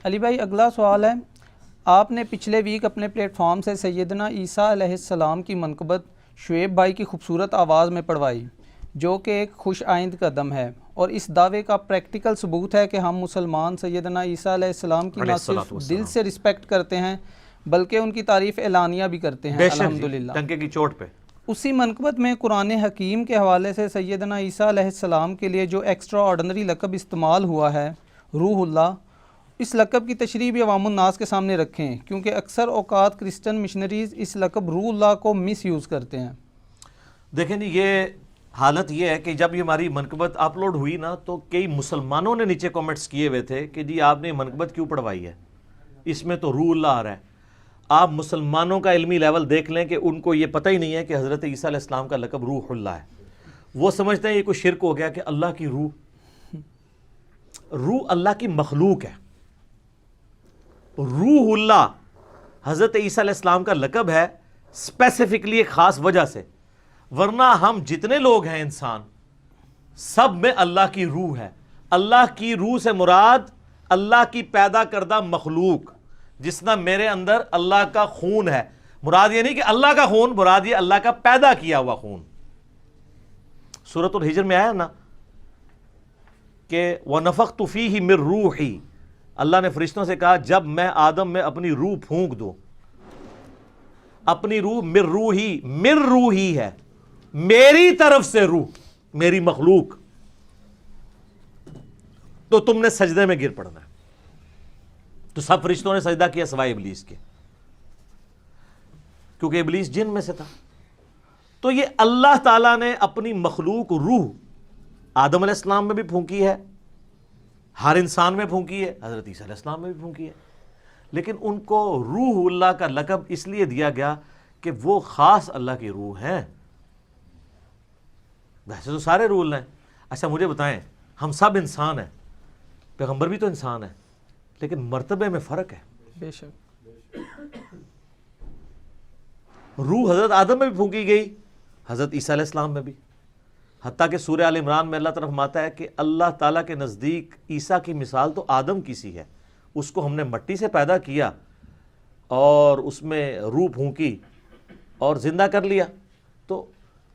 علی بھائی اگلا سوال ہے، آپ نے پچھلے ویک اپنے پلیٹ فارم سے سیدنا عیسیٰ علیہ السلام کی منقبت شعیب بھائی کی خوبصورت آواز میں پڑھوائی، جو کہ ایک خوش آئند قدم ہے، اور اس دعوے کا پریکٹیکل ثبوت ہے کہ ہم مسلمان سیدنا عیسیٰ علیہ السلام کی علیہ نہ الصلوۃ صرف دل والسلام، سے رسپیکٹ کرتے ہیں بلکہ ان کی تعریف اعلانیہ بھی کرتے ہیں بے شک جی، الحمدللہ۔ ٹنکے کی چوٹ پہ۔ اسی منقبت میں قرآن حکیم کے حوالے سے سیدنا عیسیٰ علیہ السلام کے لیے جو ایکسٹرا آرڈنری لقب استعمال ہوا ہے روح اللہ، اس لقب کی تشریح بھی عوام الناس کے سامنے رکھیں، کیونکہ اکثر اوقات کرسچن مشنریز اس لقب روح اللہ کو مس یوز کرتے ہیں۔ دیکھیں جی، یہ حالت یہ ہے کہ جب یہ ہماری منقبت اپلوڈ ہوئی نا، تو کئی مسلمانوں نے نیچے کومنٹس کیے ہوئے تھے کہ جی آپ نے یہ منقبت کیوں پڑھوائی ہے، اس میں تو روح اللہ آ رہا ہے۔ آپ مسلمانوں کا علمی لیول دیکھ لیں کہ ان کو یہ پتہ ہی نہیں ہے کہ حضرت عیسیٰ علیہ السلام کا لقب روح اللہ ہے۔ وہ سمجھتے ہیں یہ کوئی شرک ہو گیا کہ اللہ کی روح اللہ کی مخلوق ہے۔ روح اللہ حضرت عیسیٰ علیہ السلام کا لقب ہے اسپیسیفکلی ایک خاص وجہ سے، ورنہ ہم جتنے لوگ ہیں انسان سب میں اللہ کی روح ہے۔ اللہ کی روح سے مراد اللہ کی پیدا کردہ مخلوق، جس نہ میرے اندر اللہ کا خون ہے۔ مراد یہ نہیں کہ اللہ کا خون، مراد یہ اللہ کا پیدا کیا ہوا خون۔ سورۃ الحجر میں آیا نا کہ وَنَفَخْتُ فِيهِ مِن رُوحِي، اللہ نے فرشتوں سے کہا جب میں آدم میں اپنی روح پھونک دوں، اپنی روح مِن رُوحِي، مِن رُوحِي ہے، میری طرف سے روح، میری مخلوق، تو تم نے سجدے میں گر پڑنا ہے۔ تو سب فرشتوں نے سجدہ کیا سوائے ابلیس کے، کیونکہ ابلیس جن میں سے تھا۔ تو یہ اللہ تعالیٰ نے اپنی مخلوق روح آدم علیہ السلام میں بھی پھونکی ہے، ہر انسان میں پھونکی ہے، حضرت عیسیٰ علیہ السلام میں بھی پھونکی ہے، لیکن ان کو روح اللہ کا لقب اس لیے دیا گیا کہ وہ خاص اللہ کی روح ہیں۔ ویسے تو سارے روح اللہ ہیں۔ اچھا مجھے بتائیں، ہم سب انسان ہیں، پیغمبر بھی تو انسان ہے، لیکن مرتبے میں فرق ہے۔ بے شک روح حضرت آدم میں بھی پھونکی گئی، حضرت عیسیٰ علیہ السلام میں بھی، حتیٰ کہ سورہ آل عمران میں اللہ طرف فرماتا ہے کہ اللہ تعالیٰ کے نزدیک عیسیٰ کی مثال تو آدم کی سی ہے، اس کو ہم نے مٹی سے پیدا کیا اور اس میں روح پھونکی اور زندہ کر لیا۔ تو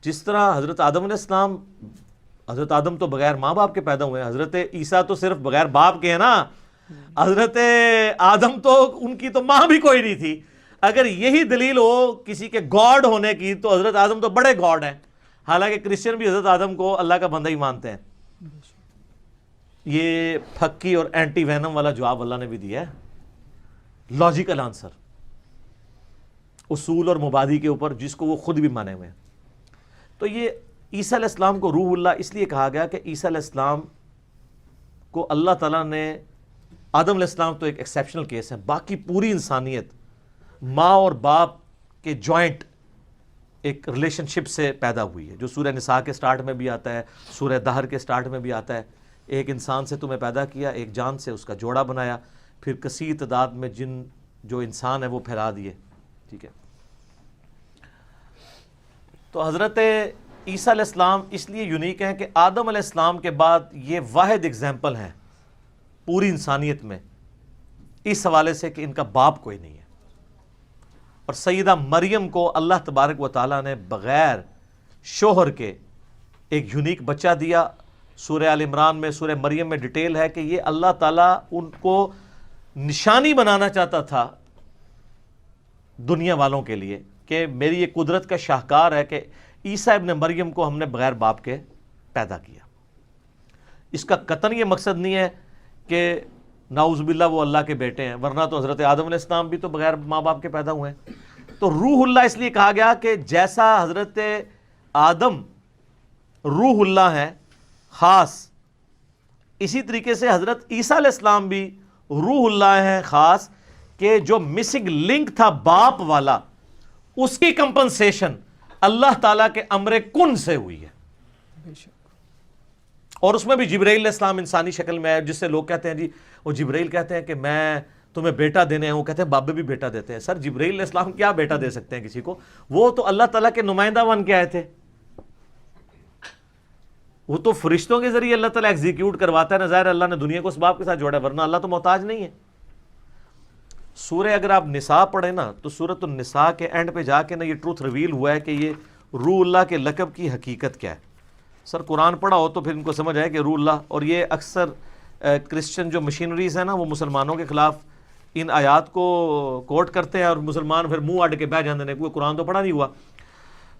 جس طرح حضرت آدم علیہ السلام، حضرت آدم تو بغیر ماں باپ کے پیدا ہوئے ہیں، حضرت عیسیٰ تو صرف بغیر باپ کے ہیں نا۔ حضرت آدم تو ان کی تو ماں بھی کوئی نہیں تھی۔ اگر یہی دلیل ہو کسی کے گاڈ ہونے کی تو حضرت آدم تو بڑے گاڈ ہیں، حالانکہ کرسچن بھی حضرت آدم کو اللہ کا بندہ ہی مانتے ہیں۔ یہ پھکی اور اینٹی وینم والا جواب اللہ نے بھی دیا ہے، لاجیکل آنسر، اصول اور مبادی کے اوپر، جس کو وہ خود بھی مانے ہوئے ہیں۔ تو یہ عیسیٰ علیہ السلام کو روح اللہ اس لیے کہا گیا کہ عیسیٰ علیہ السلام کو اللہ تعالیٰ نے، آدم علیہ السلام تو ایک ایکسیپشنل کیس ہے، باقی پوری انسانیت ماں اور باپ کے جوائنٹ ایک ریلیشن شپ سے پیدا ہوئی ہے، جو سورہ نساء کے سٹارٹ میں بھی آتا ہے، سورہ دہر کے سٹارٹ میں بھی آتا ہے۔ ایک انسان سے تمہیں پیدا کیا، ایک جان سے اس کا جوڑا بنایا، پھر کثیر تعداد میں جن جو انسان ہے وہ پھیلا دیے، ٹھیک ہے۔ تو حضرت عیسیٰ علیہ السلام اس لیے یونیک ہیں کہ آدم علیہ السلام کے بعد یہ واحد اگزامپل ہیں پوری انسانیت میں اس حوالے سے کہ ان کا باپ کوئی نہیں ہے۔ اور سیدہ مریم کو اللہ تبارک و تعالیٰ نے بغیر شوہر کے ایک یونیک بچہ دیا۔ سورہ آل عمران میں، سورہ مریم میں ڈیٹیل ہے کہ یہ اللہ تعالیٰ ان کو نشانی بنانا چاہتا تھا دنیا والوں کے لیے کہ میری یہ قدرت کا شاہکار ہے کہ عیسیٰ ابن مریم کو ہم نے بغیر باپ کے پیدا کیا۔ اس کا قطعاً یہ مقصد نہیں ہے کہ نعوذ باللہ وہ اللہ کے بیٹے ہیں، ورنہ تو حضرت آدم علیہ السلام بھی تو بغیر ماں باپ کے پیدا ہوئے ہیں۔ تو روح اللہ اس لیے کہا گیا کہ جیسا حضرت آدم روح اللہ ہے خاص، اسی طریقے سے حضرت عیسیٰ علیہ السلام بھی روح اللہ ہیں خاص، کہ جو مسنگ لنک تھا باپ والا، اس کی کمپنسیشن اللہ تعالیٰ کے امر کن سے ہوئی ہے۔ اور اس میں بھی جبرائیل علیہ السلام انسانی شکل میں ہے، جس سے لوگ کہتے ہیں جی وہ جبرائیل کہتے ہیں کہ میں تمہیں بیٹا دینے ہیں، وہ کہتے ہیں بابے بھی بیٹا دیتے ہیں۔ سر جبرائیل علیہ السلام کیا بیٹا دے سکتے ہیں کسی کو؟ وہ تو اللہ تعالیٰ کے نمائندہ بن کے آئے تھے، وہ تو فرشتوں کے ذریعے اللہ تعالیٰ ایگزیکیوٹ کرواتا ہے نا۔ ظاہر اللہ نے دنیا کو اس باپ کے ساتھ جوڑا ہے، ورنہ اللہ تو محتاج نہیں ہے۔ سورہ اگر آپ نساء پڑھیں نا تو سورۃ النساء کے اینڈ پہ جا کے نا یہ ٹروتھ ریویل ہوا ہے کہ یہ روح اللہ کے لقب کی حقیقت کیا ہے. سر قرآن پڑھا ہو تو پھر ان کو سمجھ آئے کہ روح اللہ، اور یہ اکثر کرسچن جو مشینریز ہیں نا وہ مسلمانوں کے خلاف ان آیات کو کوٹ کرتے ہیں اور مسلمان پھر منہ اڈ کے بیٹھ جاتے ہیں، کوئی قرآن تو پڑھا نہیں ہوا.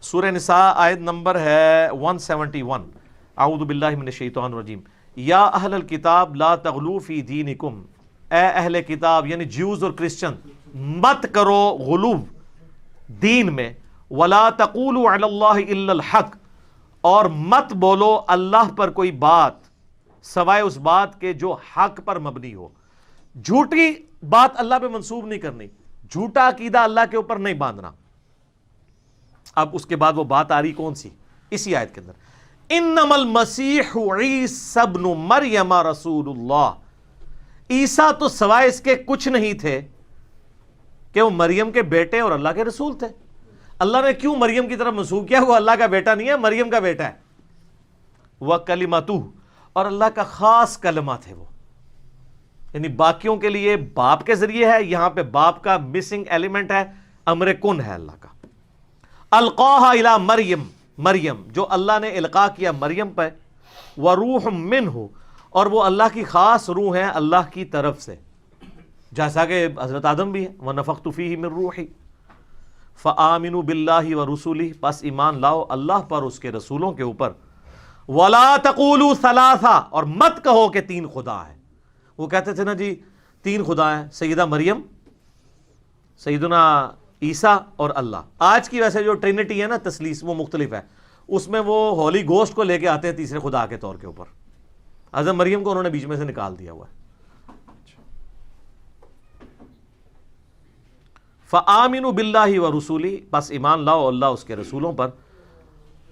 سورہ نساء آیت نمبر ہے 171. اعوذ باللہ من الشیطان الرجیم. یا اہل الکتاب لا تغلو فی دینکم، اے اہل کتاب یعنی جیوز اور کرسچن مت کرو غلو دین میں، ولا تقولوا علی اللہ الا الحق، اور مت بولو اللہ پر کوئی بات سوائے اس بات کے جو حق پر مبنی ہو. جھوٹی بات اللہ پہ منسوب نہیں کرنی، جھوٹا عقیدہ اللہ کے اوپر نہیں باندھنا. اب اس کے بعد وہ بات آ رہی کون سی اسی آیت کے اندر، انما المسیح عیسی ابن مریم رسول اللہ. عیسیٰ تو سوائے اس کے کچھ نہیں تھے کہ وہ مریم کے بیٹے اور اللہ کے رسول تھے. اللہ نے کیوں مریم کی طرف منسوب کیا؟ وہ اللہ کا بیٹا نہیں ہے، مریم کا بیٹا ہے. وَكَلِمَتُهُ، اور اللہ کا خاص کلمہ تھے وہ، یعنی باقیوں کے لیے باپ کے ذریعے ہے، یہاں پہ باپ کا مسنگ ایلیمنٹ ہے، امر کن ہے اللہ کا. القاها الى مریم، مریم جو اللہ نے القاء کیا مریم پہ، وروح منہ، اور وہ اللہ کی خاص روح ہے اللہ کی طرف سے، جیسا کہ حضرت آدم بھی ہے. وَنَفَخْتُ فِيهِ مِن رُوحِي فَآمِنُوا بِاللَّهِ وَرُسُلِهِ، پس ایمان لاؤ اللہ پر اس کے رسولوں کے اوپر. وَلَا تَقُولُوا ثَلَاثَةً، اور مت کہو کہ تین خدا ہے. وہ کہتے تھے نا جی تین خدا ہیں، سیدہ مریم، سیدنا عیسیٰ اور اللہ. آج کی ویسے جو ٹرینٹی ہے نا تثلیث وہ مختلف ہے، اس میں وہ ہولی گوسٹ کو لے کے آتے ہیں تیسرے خدا کے طور کے اوپر. حضرت مریم کو انہوں نے بیچ میں سے نکال دیا ہوا ہے. فآمنوا باللہ ورسولہ، پس ایمان لاؤ اللہ اس کے رسولوں پر.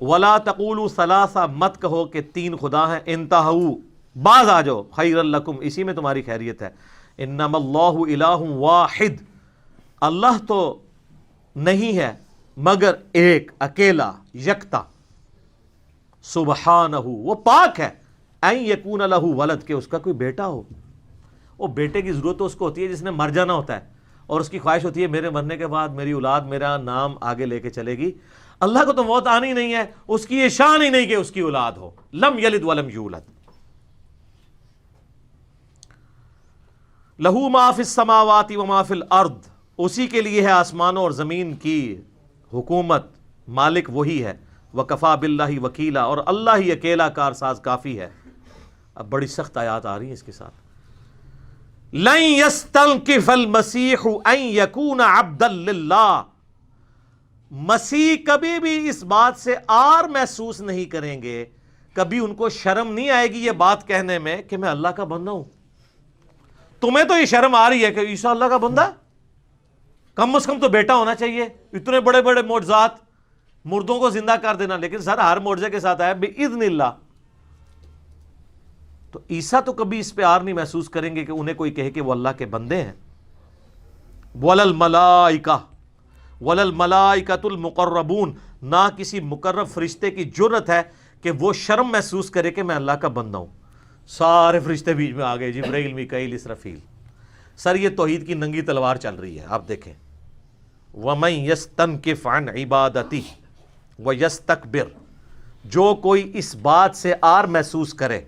ولا تقولوا ثلاثہ، مت کہو کہ تین خدا ہیں. انتہوا، باز آ جاؤ، خیر لکم، اسی میں تمہاری خیریت ہے. انما اللہ الہ واحد، اللہ تو نہیں ہے مگر ایک، اکیلا، یکتا. سبحانہ، وہ پاک ہے. این یکون لہ ولد، کہ اس کا کوئی بیٹا ہو. وہ بیٹے کی ضرورت تو اس کو ہوتی ہے جس نے مر جانا ہوتا ہے، اور اس کی خواہش ہوتی ہے میرے مرنے کے بعد میری اولاد میرا نام آگے لے کے چلے گی. اللہ کو تو موت آنی نہیں ہے، اس کی یہ شان ہی نہیں کہ اس کی اولاد ہو. لم یلد ولم یولد. لہو ما فی السماوات و ما فی الارض، اسی کے لیے ہے آسمانوں اور زمین کی حکومت، مالک وہی ہے. وکفا باللہ وکیلا، اور اللہ ہی اکیلا کارساز کافی ہے. اب بڑی سخت آیات آ رہی ہیں اس کے ساتھ. لن یستنکف المسیح ان یکون عبدا للہ، مسیح کبھی بھی اس بات سے آر محسوس نہیں کریں گے، کبھی ان کو شرم نہیں آئے گی یہ بات کہنے میں کہ میں اللہ کا بندہ ہوں. تمہیں تو یہ شرم آ رہی ہے کہ عیسیٰ اللہ کا بندہ، کم از کم تو بیٹا ہونا چاہیے. اتنے بڑے بڑے معجزات، مردوں کو زندہ کر دینا، لیکن سر ہر معجزے کے ساتھ آیا بإذن اللہ. تو عیسیٰ تو کبھی اس پہ آر نہیں محسوس کریں گے کہ انہیں کوئی کہے کہ وہ اللہ کے بندے ہیں. وَلَلْمَلَائِكَةُ وَلَلْمَلَائِكَةُ الْمُقَرَّبُونَ، نہ کسی مقرب فرشتے کی جرت ہے کہ وہ شرم محسوس کرے کہ میں اللہ کا بندہ ہوں. سارے فرشتے بیچ میں آ گئے، جبرائیل، میکائیل، اسرافیل. سر یہ توحید کی ننگی تلوار چل رہی ہے. آپ دیکھیں، وَمَن يَسْتَنْكِفْ عَنْ عِبَادَتِهِ وَيَسْتَكْبِرْ، جو کوئی اس بات سے آر محسوس کرے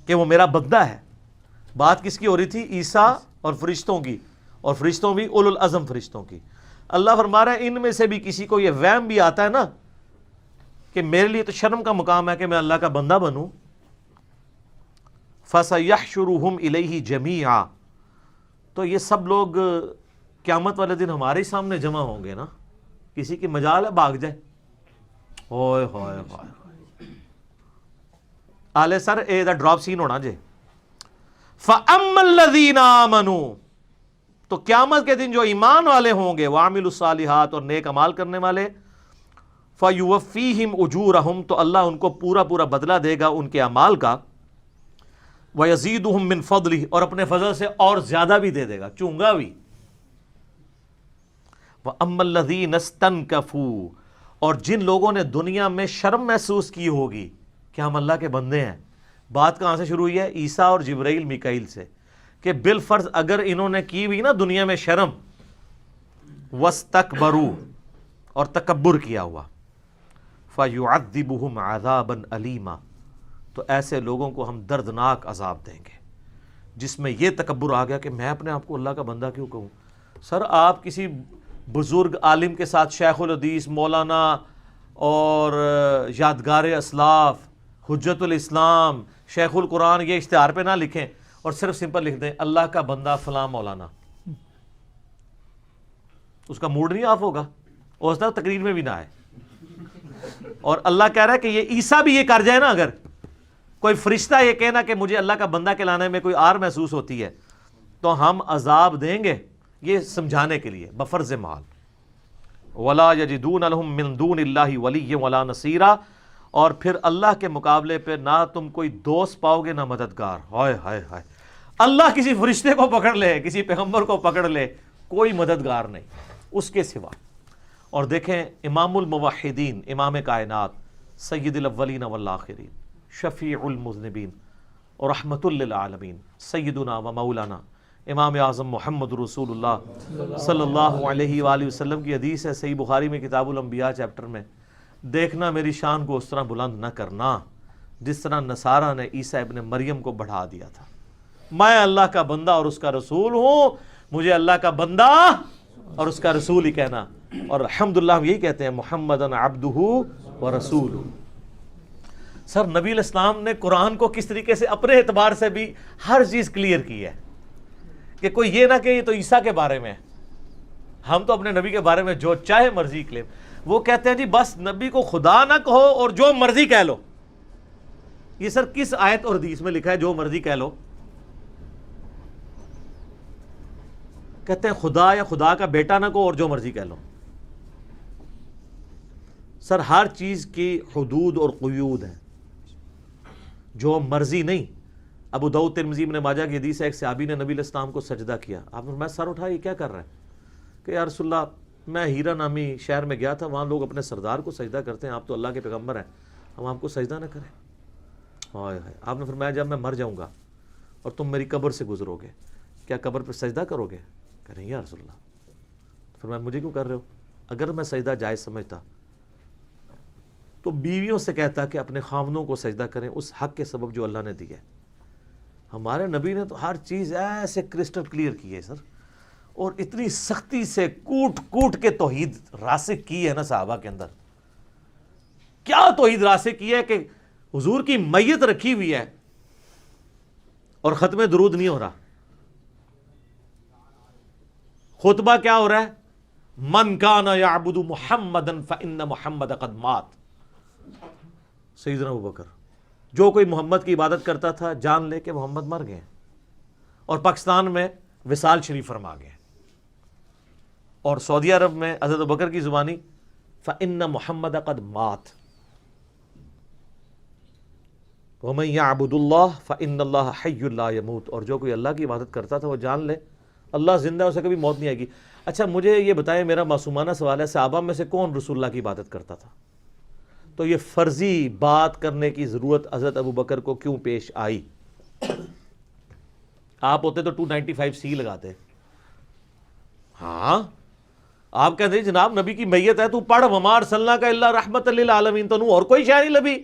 کہ وہ میرا بندہ ہے. بات کس کی ہو رہی تھی؟ عیسیٰ اور فرشتوں کی، اور فرشتوں بھی اولو العزم فرشتوں کی. اللہ فرما رہا ہے ان میں سے بھی کسی کو یہ وہم بھی آتا ہے نا کہ میرے لیے تو شرم کا مقام ہے کہ میں اللہ کا بندہ بنوں. فَسَيَحْشُرُهُمْ إِلَيْهِ جَمِيعًا، تو یہ سب لوگ قیامت والے دن ہمارے سامنے جمع ہوں گے نا. کسی کی مجال ہے بھاگ جائے. ہوئے ہوئے ہوئے آلے سر اے دا ڈراپ سین ہونا جے. فَأَمَّا الَّذِينَ آمَنُوا، تو قیامت کے دن جو ایمان والے ہوں گے، وَعَمِلُوا الصَّالِحَاتِ، اور نیک عمال کرنے والے، فَيُوَفِّيهِمْ أُجُورَهُمْ، تو اللہ ان کو پورا پورا بدلہ دے گا ان کے اعمال کا. وَيَزِيدُهُمْ مِنْ فَضْلِهِ، اور اپنے فضل سے اور زیادہ بھی دے دے گا، چونگا بھی. وَأَمَّا الَّذِينَ اسْتَنْكَفُوا، اور جن لوگوں نے دنیا میں شرم محسوس کی ہوگی کہ ہم اللہ کے بندے ہیں. بات کہاں سے شروع ہوئی ہے؟ عیسیٰ اور جبرائیل، میکائیل سے. کہ بالفرض اگر انہوں نے کی ہوئی نا دنیا میں شرم، وَاسْتَكْبَرُوا، اور تکبر کیا ہوا، فَيُعَذِّبُهُمْ عَذَابًا أَلِيمًا، تو ایسے لوگوں کو ہم دردناک عذاب دیں گے، جس میں یہ تکبر آ گیا کہ میں اپنے آپ کو اللہ کا بندہ کیوں کہوں۔ سر آپ کسی بزرگ عالم کے ساتھ شیخ الحدیث، مولانا اور یادگار اسلاف، حجت الاسلام، شیخ القرآن، یہ اشتہار پہ نہ لکھیں اور صرف سمپل لکھ دیں اللہ کا بندہ فلاں مولانا، اس کا موڈ نہیں آف ہوگا، اور اس طرح تقریر میں بھی نہ آئے۔ اور اللہ کہہ رہا ہے کہ یہ عیسیٰ بھی یہ کر جائے نا، اگر کوئی فرشتہ یہ کہنا کہ مجھے اللہ کا بندہ کہلانے میں کوئی آر محسوس ہوتی ہے تو ہم عذاب دیں گے، یہ سمجھانے کے لیے بفرض محال۔ وَلَا يَجِدُونَ لَهُم مِّن دُونِ اللَّهِ وَلِيًّا وَلَا نَصِيرًا، اور پھر اللہ کے مقابلے پہ نہ تم کوئی دوست پاؤ گے نہ مددگار۔ ہائے ہائے ہائے، اللہ کسی فرشتے کو پکڑ لے، کسی پیغمبر کو پکڑ لے، کوئی مددگار نہیں اس کے سوا۔ اور دیکھیں امام الموحدین، امام کائنات، سید الاولین والآخرین، شفیع المذنبین اور رحمت للعالمین، سیدنا و مولانا امام اعظم محمد رسول اللہ صلی اللہ علیہ وآلہ وسلم کی حدیث ہے صحیح بخاری میں کتاب الانبیاء چیپٹر میں، دیکھنا میری شان کو اس طرح بلند نہ کرنا جس طرح نصارہ نے عیسیٰ ابن مریم کو بڑھا دیا تھا۔ میں اللہ کا بندہ اور اس کا رسول ہوں، مجھے اللہ کا بندہ اور اس کا رسول ہی کہنا، اور الحمدللہ ہم یہی کہتے ہیں محمدن عبدہ و رسولہ۔ سر نبی علیہ السلام نے قرآن کو کس طریقے سے اپنے اعتبار سے بھی ہر چیز کلیئر کی ہے کہ کوئی یہ نہ کہ یہ تو عیسیٰ کے بارے میں ہے، ہم تو اپنے نبی کے بارے میں جو چاہے مرضی کلیم۔ وہ کہتے ہیں جی بس نبی کو خدا نہ کہو اور جو مرضی کہہ لو۔ یہ سر کس آیت اور حدیث میں لکھا ہے جو مرضی کہہ لو؟ کہتے ہیں خدا یا خدا کا بیٹا نہ کہو اور جو مرضی کہہ لو۔ سر ہر چیز کی حدود اور قیود ہیں، جو مرضی نہیں۔ ابو داؤد ترمذی ابن ماجہ کی حدیث ہے، ایک صحابی نے نبی علیہ السلام کو سجدہ کیا، آپ نے فرمایا سر اٹھا، یہ کیا کر رہا ہے؟ کہ یا رسول اللہ میں ہیرا نامی شہر میں گیا تھا، وہاں لوگ اپنے سردار کو سجدہ کرتے ہیں، آپ تو اللہ کے پیغمبر ہیں، ہم آپ کو سجدہ نہ کریں؟ ہائے ہائے۔ آپ نے فرمایا جب میں مر جاؤں گا اور تم میری قبر سے گزرو گے، کیا قبر پہ سجدہ کرو گے؟ کہہ رہے ہیں یا رسول اللہ۔ فرمایا مجھے کیوں کر رہے ہو؟ اگر میں سجدہ جائز سمجھتا تو بیویوں سے کہتا کہ اپنے خامنوں کو سجدہ کریں اس حق کے سبب جو اللہ نے دی ہے۔ ہمارے نبی نے تو ہر چیز ایسے کرسٹل کلیئر کی ہے سر، اور اتنی سختی سے کوٹ کوٹ کے توحید راسخ کی ہے نا صحابہ کے اندر۔ کیا توحید راسخ کی ہے کہ حضور کی میت رکھی ہوئی ہے اور ختم درود نہیں ہو رہا۔ خطبہ کیا ہو رہا ہے؟ من کان یعبد محمدا فإن محمد قد مات۔ سیدنا ابوبکر، جو کوئی محمد کی عبادت کرتا تھا جان لے کہ محمد مر گئے، اور پاکستان میں وصال شریف فرما گئے، اور سعودی عرب میں حضرت ابوبکر کی زبانی فإن محمد قد مات۔ ومن يعبد الله فإن الله حي لا يموت، اور جو کوئی اللہ کی عبادت کرتا تھا وہ جان لے اللہ زندہ ہے، اسے کبھی موت نہیں آئے گی۔ اچھا مجھے یہ بتائیں، میرا معصومانہ سوال ہے، صحابہ میں سے کون رسول اللہ کی عبادت کرتا تھا؟ تو یہ فرضی بات کرنے کی ضرورت حضرت ابوبکر کو کیوں پیش آئی؟ آپ ہوتے تو 295C لگاتے۔ ہاں آپ کہتے ہیں جناب نبی کی میت ہے، تو پڑھ وما ارسلناک الا رحمت للعالمین، تو اور کوئی شے نہیں لبھی،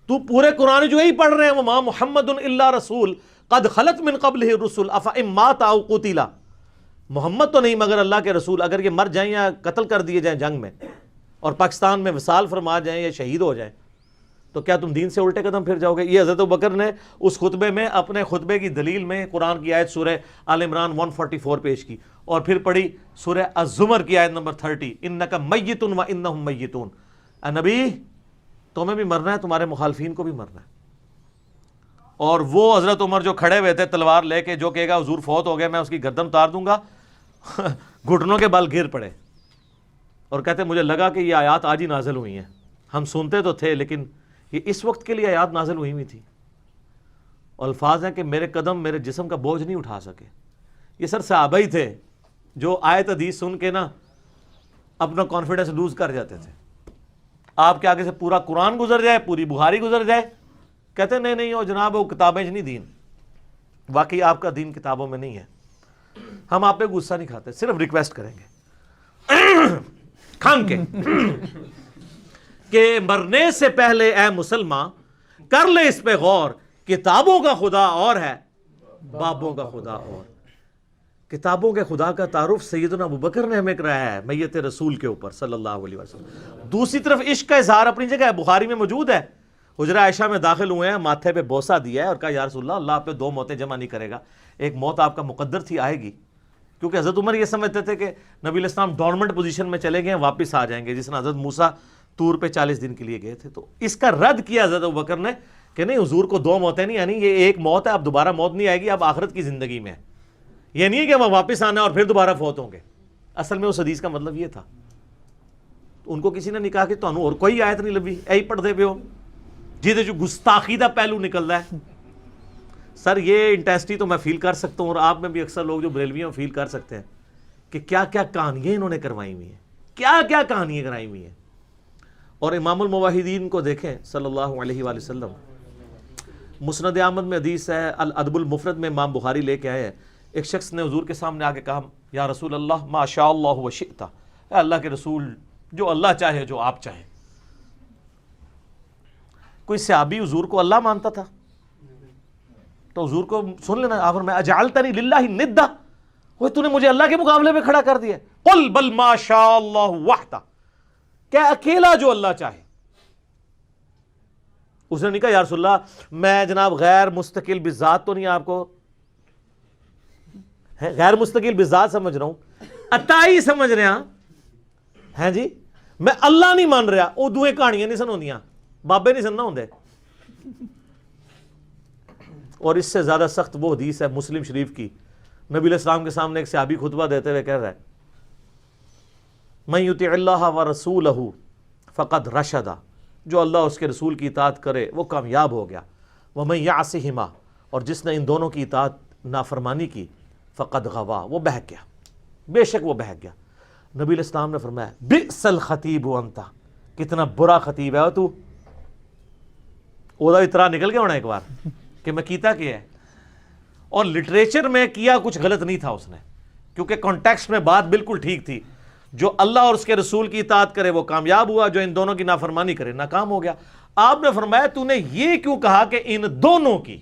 تو پورے قرآن جو ہی پڑھ رہے ہیں وما محمد الا رسول قد خلت من قبلہ الرسل افإن مات او قتل۔ محمد تو نہیں مگر اللہ کے رسول، اگر یہ مر جائیں یا قتل کر دیے جائیں جنگ میں اور پاکستان میں وصال فرما جائیں یا شہید ہو جائیں تو کیا تم دین سے الٹے قدم پھر جاؤ گے؟ یہ حضرت ابوبکر نے اس خطبے میں اپنے خطبے کی دلیل میں قرآن کی آیت سورہ آل عمران 144 پیش کی، اور پھر پڑھی سورہ الزمر کی آیت نمبر 30، انک میت و انہم میتون۔ اے نبی تمہیں بھی مرنا ہے، تمہارے مخالفین کو بھی مرنا ہے۔ اور وہ حضرت عمر جو کھڑے ہوئے تھے تلوار لے کے، جو کہے گا حضور فوت ہو گئے میں اس کی گردن اتار دوں گا، گھٹنوں کے بل گر پڑے اور کہتے مجھے لگا کہ یہ آیات آج ہی نازل ہوئی ہیں، ہم سنتے تو تھے لیکن یہ اس وقت کے لیے آیات نازل ہوئی ہوئی تھی۔ اور الفاظ ہیں کہ میرے قدم میرے جسم کا بوجھ نہیں اٹھا سکے۔ یہ سر صحابہ ہی تھے جو آیت حدیث سن کے نا اپنا کانفیڈنس لوز کر جاتے تھے۔ آپ کے آگے سے پورا قرآن گزر جائے، پوری بخاری گزر جائے، کہتے نہیں نہیں وہ جناب وہ کتابیں نہیں دین، واقعی آپ کا دین کتابوں میں نہیں ہے. ہم آپ پہ غصہ نہیں کھاتے, صرف ریکویسٹ کریں گے کھان کے کہ مرنے سے پہلے اے مسلمان کر لے اس پہ غور, کتابوں کا خدا اور ہے بابوں کا خدا اور. کتابوں کے خدا کا تعارف سیدنا ابوبکر نے ہمیں کرایا ہے میت رسول کے اوپر صلی اللہ علیہ وسلم. دوسری طرف عشق کا اظہار اپنی جگہ ہے, بخاری میں موجود ہے. حجرہ عائشہ میں داخل ہوئے ہیں, ماتھے پہ بوسہ دیا ہے اور کہا یا رسول اللہ, اللہ آپ پہ 2 موتیں جمع نہیں کرے گا, ایک موت آپ کا مقدر تھی آئے گی. کیونکہ حضرت عمر یہ سمجھتے تھے کہ نبی علیہ السلام ڈورمنٹ پوزیشن میں چلے گئے, واپس آ جائیں گے, جس نے حضرت موسیٰ طور پہ 40 دن کے لیے گئے تھے. تو اس کا رد کیا حضرت ابوبکر نے کہ نہیں, حضور کو 2 موتیں نہیں, یعنی یہ ایک موت ہے, اب دوبارہ موت نہیں آئے گی, اب آخرت کی زندگی میں ہے. یہ نہیں ہے کہ وہ واپس آنا اور پھر دوبارہ فوت ہوں گے. اصل میں اس حدیث کا مطلب یہ تھا. ان کو کسی نے نہیں کہا کہ تانوں اور کوئی آیت نہیں لبھی, ایہی پڑھتے پہ ہو جہدے جو گستاخی دا پہلو نکل رہا ہے. سر یہ انٹینسٹی تو میں فیل کر سکتا ہوں, اور آپ میں بھی اکثر لوگ جو بریلوی ہیں فیل کر سکتے ہیں کہ کیا کیا کہانیاں انہوں نے کروائی ہوئی ہیں, کیا کیا کہانیاں کرائی ہوئی ہیں. اور امام الموحدین کو دیکھیں صلی اللہ علیہ وآلہ وسلم, مسند احمد میں حدیث ہے, الادب المفرد میں امام بخاری لے کے آئے ہیں. ایک شخص نے حضور کے سامنے آ کے کہا یا رسول اللہ ما شاء اللہ و شئت, اے اللہ کے رسول جو اللہ چاہے جو آپ چاہیں. کوئی صحابی حضور کو اللہ مانتا تھا تو حضور کو سن لینا, آپ میں اجعلتنی للہ ندا, وہ تو نے مجھے اللہ کے مقابلے میں کھڑا کر دیا. قل بل ما شاء اللہ وحدہ, کیا اکیلا جو اللہ چاہے. اس نے نہیں کہا یا رسول اللہ میں جناب غیر مستقل بذات تو نہیں, آپ کو غیر مستقل بذات سمجھ رہا ہوں, اتائی سمجھ رہے ہیں جی, میں اللہ نہیں مان رہا. وہ دوئے کہانیاں نہیں سنوندیاں, بابے نہیں سننا ہوندے. اور اس سے زیادہ سخت وہ حدیث ہے مسلم شریف کی, نبی علیہ السلام کے سامنے ایک صحابی خطبہ دیتے ہوئے کہہ رہا ہے من یطع اللہ ورسولہ فقد رشد, جو اللہ اس کے رسول کی اطاعت کرے وہ کامیاب ہو گیا. ومن یعصہما, اور جس نے ان دونوں کی اطاعت نافرمانی کی فقد غوا, وہ بہک گیا, بے شک وہ بہک گیا. نبی علیہ السلام نے فرمایا بئس الخطیب انت, کتنا برا خطیب ہے تو. وہ اترا نکل گیا ہونا ایک بار کہ میں کیتا کیا ہے. اور لٹریچر میں کیا کچھ غلط نہیں تھا اس نے, کیونکہ کانٹیکسٹ میں بات بالکل ٹھیک تھی. جو اللہ اور اس کے رسول کی اطاعت کرے وہ کامیاب ہوا, جو ان دونوں کی نافرمانی کرے ناکام ہو گیا. آپ نے فرمایا تو نے یہ کیوں کہا کہ ان دونوں کی,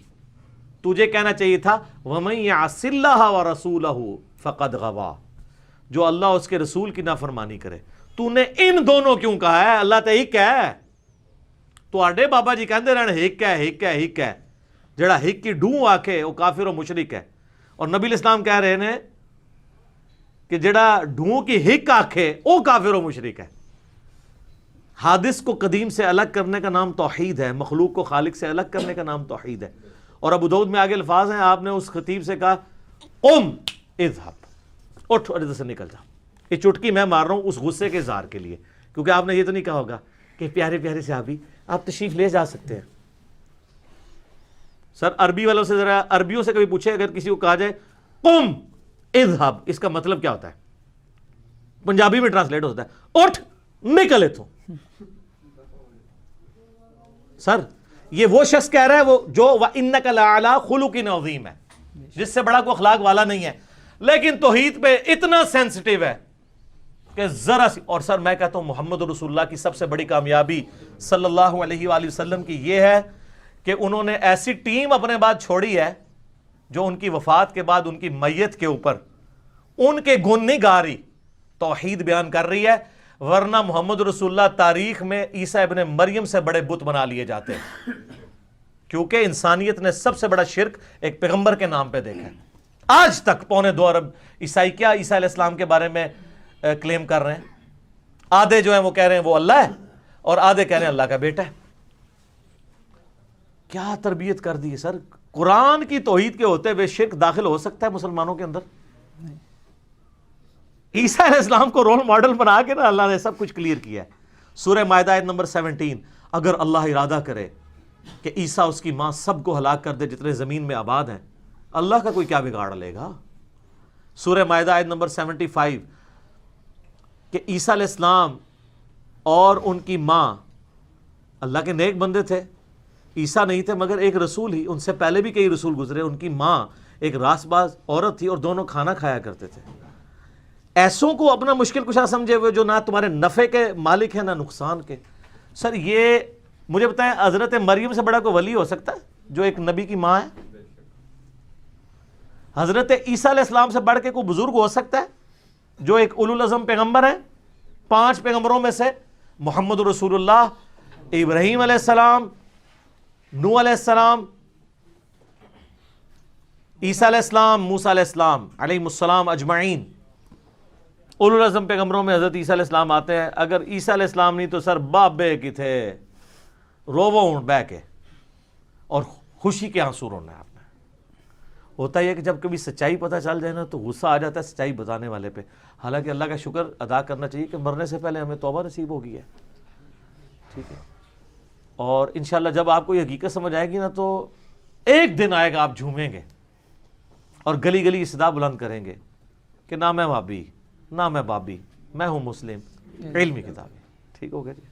تجھے کہنا چاہیے تھا وَمَن يَعْصِ اللَّهَ وَرَسُولَهُ فَقَدْ غَوَا, جو اللہ اس کے رسول کی نافرمانی کرے. تو نے ان دونوں کیوں کہا ہے, اللہ تے ہک ہے. تو آڈے بابا جی کہندے رہنے ہک ہے ہک ہے ہک ہے, جڑا ہک کی ڈوں آکھے وہ کافر و مشرک ہے. اور نبی علیہ السلام کہہ رہے ہیں کہ جڑا ڈھوں کی ہک آکھے وہ کافر و مشرک ہے. حادث کو قدیم سے الگ کرنے کا نام توحید ہے, مخلوق کو خالق سے الگ کرنے کا نام توحید ہے. اور ابو داؤد میں آگے الفاظ ہیں, آپ نے اس خطیب سے کہا قم اذهب, اٹھ اور ادھر سے نکل جا. یہ چٹکی میں مار رہا ہوں اس غصے کے اظہار کے لیے, کیونکہ آپ نے یہ تو نہیں کہا ہوگا کہ پیارے پیارے صحابی آپ تشریف لے جا سکتے ہیں. سر عربی والوں سے ذرا عربیوں سے کبھی پوچھے, اگر کسی کو کہا جائے قم اذهب, اس کا مطلب کیا ہوتا ہے؟ پنجابی میں ٹرانسلیٹ ہوتا ہے اٹھ نکل اتھوں. سر یہ وہ شخص کہہ رہا ہے وہ جو وَإِنَّكَ لَعَلَىٰ خُلُقٍ عَظِيمٍ ہے, جس سے بڑا کوئی اخلاق والا نہیں ہے, لیکن توحید پہ اتنا سینسٹیو ہے کہ ذرا سی. اور سر میں کہتا ہوں محمد رسول اللہ کی سب سے بڑی کامیابی صلی اللہ علیہ وآلہ وسلم کی یہ ہے کہ انہوں نے ایسی ٹیم اپنے بعد چھوڑی ہے جو ان کی وفات کے بعد ان کی میت کے اوپر ان کے گن نہیں گا رہی, توحید بیان کر رہی ہے. ورنہ محمد رسول اللہ تاریخ میں عیسیٰ ابن مریم سے بڑے بت بنا لیے جاتے ہیں, کیونکہ انسانیت نے سب سے بڑا شرک ایک پیغمبر کے نام پہ دیکھا ہے. آج تک 2.25 ارب عیسائی کیا عیسیٰ علیہ السلام کے بارے میں کلیم کر رہے ہیں. آدھے جو ہیں وہ کہہ رہے ہیں وہ اللہ ہے, اور آدھے کہہ رہے ہیں اللہ کا بیٹا ہے. کیا تربیت کر دی ہے سر. قرآن کی توحید کے ہوتے ہوئے شرک داخل ہو سکتا ہے مسلمانوں کے اندر؟ عیسیٰ علیہ السلام کو رول ماڈل بنا کے نا اللہ نے سب کچھ کلیئر کیا ہے. سورہ مائدہ آیت نمبر 17, اگر اللہ ارادہ کرے کہ عیسیٰ اس کی ماں سب کو ہلاک کر دے جتنے زمین میں آباد ہیں, اللہ کا کوئی کیا بگاڑ لے گا. سورہ مائدہ آیت نمبر 75 کہ عیسیٰ علیہ السلام اور ان کی ماں اللہ کے نیک بندے تھے, عیسیٰ نہیں تھے مگر ایک رسول ہی، ان سے پہلے بھی کئی رسول گزرے، ان کی ماں ایک راست باز عورت تھی اور دونوں کھانا کھایا کرتے تھے۔ ایسوں کو اپنا مشکل کشا سمجھے ہوئے جو نہ تمہارے نفع کے مالک ہیں نہ نقصان کے۔ سر یہ مجھے بتائیں، حضرت مریم سے بڑا کوئی ولی ہو سکتا ہے جو ایک نبی کی ماں ہے؟ حضرت عیسیٰ علیہ السلام سے بڑھ کے کوئی بزرگ ہو سکتا ہے جو ایک اولو العزم پیغمبر ہیں؟ 5 پیغمبروں میں سے محمد رسول اللہ، ابراہیم علیہ السلام، نوح علیہ السلام، عیسیٰ علیہ السلام، موسیٰ علیہ السلام علیہ السلام اجمعین، اولو العزم پیغمبروں میں حضرت عیسیٰ علیہ السلام آتے ہیں۔ اگر عیسیٰ علیہ السلام نہیں تو سر باپ بے کی تھے روو اونٹ بہ کے اور خوشی کے آنسو رونا ہے آپ نے۔ ہوتا یہ کہ جب کبھی سچائی پتہ چل جائے نا تو غصہ آ جاتا ہے سچائی بتانے والے پہ، حالانکہ اللہ کا شکر ادا کرنا چاہیے کہ مرنے سے پہلے ہمیں توبہ نصیب ہو گئی ہے، ٹھیک ہے۔ اور انشاءاللہ جب آپ کو یہ حقیقت سمجھ آئے گی نا تو ایک دن آئے گا آپ جھومیں گے اور گلی گلی صدا بلند کریں گے کہ نہ میں وہابی نہ میں بابی، میں ہوں مسلم، علمی کتابیں، ٹھیک ہو گیا جی۔